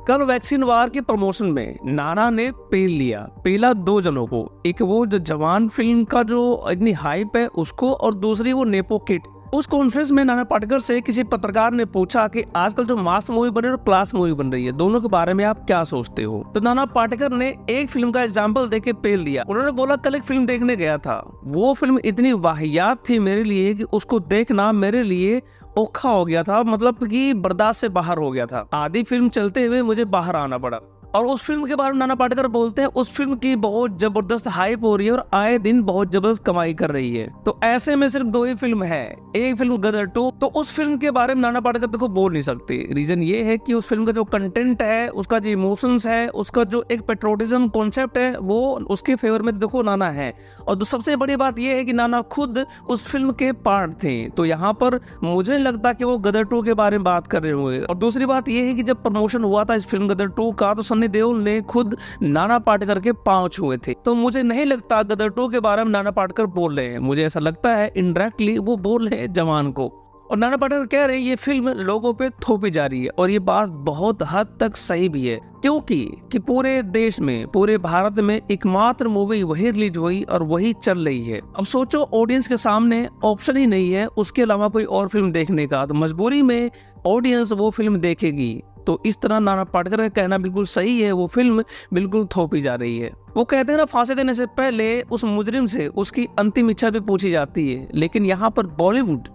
कल वैक्सीन वार के प्रमोशन में नाना ने पेला 2 जनों को, एक वो जो जवान फिल्म का जो इतनी हाइप है उसको, और दूसरी वो नेपो किड। उस कॉन्फ्रेंस में नाना पाटेकर से किसी पत्रकार ने पूछा कि आजकल जो मास मूवी बन रही है और क्लास मूवी बन रही है, दोनों के बारे में आप क्या सोचते हो। तो नाना पाटेकर ने एक फिल्म का एग्जांपल देके पेल दिया। उन्होंने बोला, कल एक फिल्म देखने गया था, वो फिल्म इतनी वाहियात थी मेरे लिए कि उसको देखना मेरे लिए औखा हो गया था, मतलब कि बर्दाश्त से बाहर हो गया था। आधी फिल्म चलते हुए मुझे बाहर आना पड़ा। और उस फिल्म के बारे में नाना पाटेकर बोलते हैं, उस फिल्म की बहुत जबरदस्त हाइप हो रही है और आए दिन बहुत जबरदस्त कमाई कर रही है। तो ऐसे में सिर्फ 2 ही फिल्म है, एक फिल्म गदर 2। तो उस फिल्म के बारे में नाना पाटेकर देखो बोल नहीं सकते। रीजन ये है कि उस फिल्म का जो कंटेंट है, उसका जो इमोशंस है, उसका जो एक पेट्रोटिज्म कॉन्सेप्ट है, वो उसके फेवर में देखो नाना है। और सबसे बड़ी बात यह है कि नाना खुद उस फिल्म के पार्ट थे। तो यहाँ पर मुझे नहीं लगता कि वो गदर 2 के बारे में बात कर रहे होंगे। और दूसरी बात यह है कि जब प्रमोशन हुआ था इस फिल्म गदर 2 का, तो सन्नी देओल ने खुद नाना पाटेकर के पांव छुए थे। तो मुझे नहीं लगता गदर 2 के बारे में नाना पाटेकर बोल रहे हैं। मुझे ऐसा लगता है इनडायरेक्टली वो बोल रहे हैं जवान को। और नाना पाटेकर कह रहे हैं ये फिल्म लोगों पे थोपी जा रही है, और ये बात बहुत हद तक सही भी है, क्योंकि पूरे देश में, पूरे भारत में एकमात्र मूवी वही रिलीज हुई और वही चल रही है। अब सोचो, ऑडियंस के सामने ऑप्शन ही नहीं है उसके अलावा कोई और फिल्म देखने का, तो मजबूरी में ऑडियंस वो फिल्म देखेगी। तो इस तरह नाना पाटेकर का कहना बिल्कुल सही है, वो फिल्म बिल्कुल थोपी जा रही है। वो कहते हैं ना, फांसी देने से पहले उस मुजरिम से उसकी अंतिम इच्छा भी पूछी जाती है, लेकिन यहाँ पर बॉलीवुड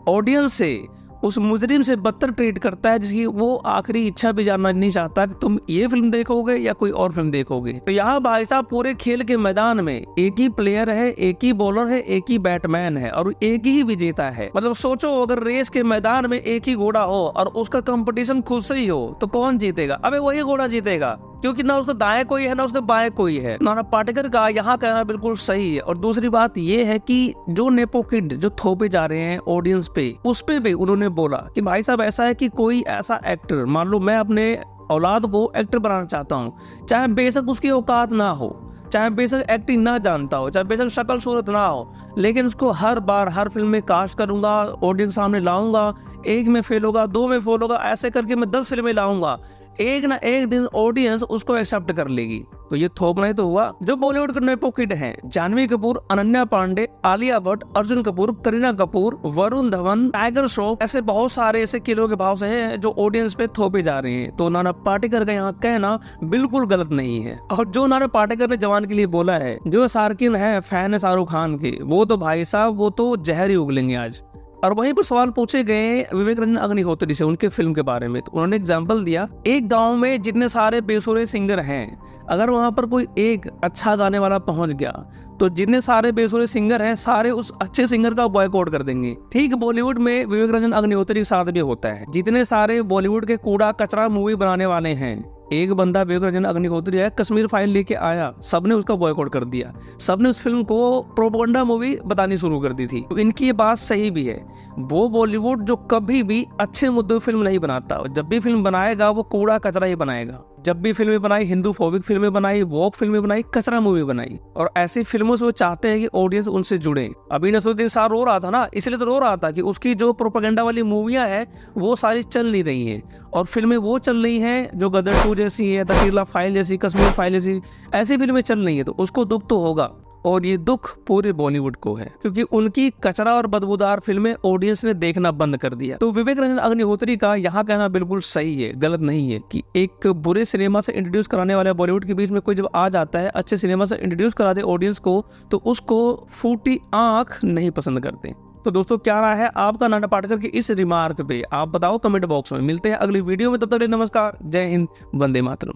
ऑडियंस से उस मुजरिम से बदतर ट्रीट करता है, जिसकी वो आखिरी इच्छा भी जानना नहीं चाहता कि तुम ये फिल्म देखोगे या कोई और फिल्म देखोगे। तो यहाँ भाई साहब पूरे खेल के मैदान में एक ही प्लेयर है, एक ही बॉलर है, एक ही बैटमैन है और एक ही विजेता है। मतलब सोचो, अगर रेस के मैदान में एक ही घोड़ा हो और उसका कंपटीशन खुद से ही हो, तो कौन जीतेगा? अबे वही घोड़ा जीतेगा, क्योंकि ना उसका दाएं कोई है ना उसके बाएं कोई है। नाना पाटेकर का यहाँ कहना बिल्कुल सही है। और दूसरी बात ये है कि जो नेपो किड जो थोपे जा रहे हैं ऑडियंस पे, उस पे भी उन्होंने बोला कि भाई साहब ऐसा है कि कोई ऐसा एक्टर, मान लो मैं अपने औलाद को एक्टर बनाना चाहता हूँ, चाहे बेशक उसकी औकात ना हो, चाहे बेशक एक्टिंग ना जानता हो, चाहे बेशक शक्ल सूरत ना हो, लेकिन उसको हर बार हर फिल्म में कास्ट करूंगा, ऑडियंस सामने लाऊंगा, एक में फेल होगा, 2 में फेल होगा, ऐसे करके मैं 10 फिल्में लाऊंगा, एक ना एक दिन ऑडियंस उसको एक्सेप्ट कर लेगी। तो ये थोपना ही तो हुआ। जो बॉलीवुड के नेपो किड हैं, जानवी कपूर, अनन्या पांडे, आलिया भट्ट, अर्जुन कपूर, करीना कपूर, वरुण धवन, टाइगर श्रॉफ, ऐसे बहुत सारे ऐसे किलो के भाव से हैं जो ऑडियंस पे थोपे जा रहे हैं। तो नाना पाटेकर का यहाँ कहना बिल्कुल गलत नहीं है। और जो नाना पाटेकर ने जवान के लिए बोला है, जो सार्किन है, फैन है शाहरुख खान के, वो तो भाई साहब वो तो जहर ही उगलेंगे आज। और वहीं पर सवाल पूछे गए विवेक रंजन अग्निहोत्री से उनके फिल्म के बारे में, तो उन्होंने एग्जाम्पल दिया, एक गांव में जितने सारे बेसुरे सिंगर हैं, अगर वहां पर कोई एक अच्छा गाने वाला पहुंच गया, तो जितने सारे बेसुरे सिंगर हैं सारे उस अच्छे सिंगर का बॉयकॉट कर देंगे। ठीक बॉलीवुड में विवेक रंजन अग्निहोत्री के साथ भी होता है। जितने सारे बॉलीवुड के कूड़ा कचरा मूवी बनाने वाले हैं, एक बंदा विवेक रंजन अग्निहोत्री है, कश्मीर फाइल लेके आया, सबने उसका बॉयकॉट कर दिया, सबने उस फिल्म को प्रोपेगेंडा मूवी बतानी शुरू कर दी थी। तो इनकी ये बात सही भी है। वो बॉलीवुड जो कभी भी अच्छे मुद्दों फिल्म नहीं बनाता, जब भी फिल्म बनाएगा वो कूड़ा कचरा ही बनाएगा। जब भी फिल्में बनाई, हिंदू फोबिक फिल्में बनाई, वॉक फिल्में बनाई, कचरा मूवी बनाई, और ऐसी फिल्मों से वो चाहते हैं कि ऑडियंस उनसे जुड़े। अभी नसरुद्दीन शाह रो रहा था ना, इसलिए तो रो रहा था कि उसकी जो प्रोपेगेंडा वाली मूवियां हैं वो सारी चल नहीं रही हैं, और फिल्में वो चल रही हैं जो गदर 2 जैसी है, द केरला फाइल जैसी, कश्मीर फाइल जैसी, ऐसी फिल्में चल रही है। तो उसको दुख तो होगा, और ये दुख पूरे बॉलीवुड को है, क्योंकि उनकी कचरा और बदबूदार फिल्में ऑडियंस ने देखना बंद कर दिया। तो विवेक रंजन अग्निहोत्री का यहाँ कहना बिल्कुल सही है, गलत नहीं है, कि एक बुरे सिनेमा से इंट्रोड्यूस कराने वाले बॉलीवुड के बीच में कोई जब आ जाता है, अच्छे सिनेमा से इंट्रोड्यूस करा दे ऑडियंस को, तो उसको फूटी आंख नहीं पसंद करते। तो दोस्तों, क्या रहा है आपका नाना पाटेकर की इस रिमार्क पे, आप बताओ कमेंट बॉक्स में। मिलते हैं अगली वीडियो में, तब तक नमस्कार, जय हिंद, वंदे मातरम।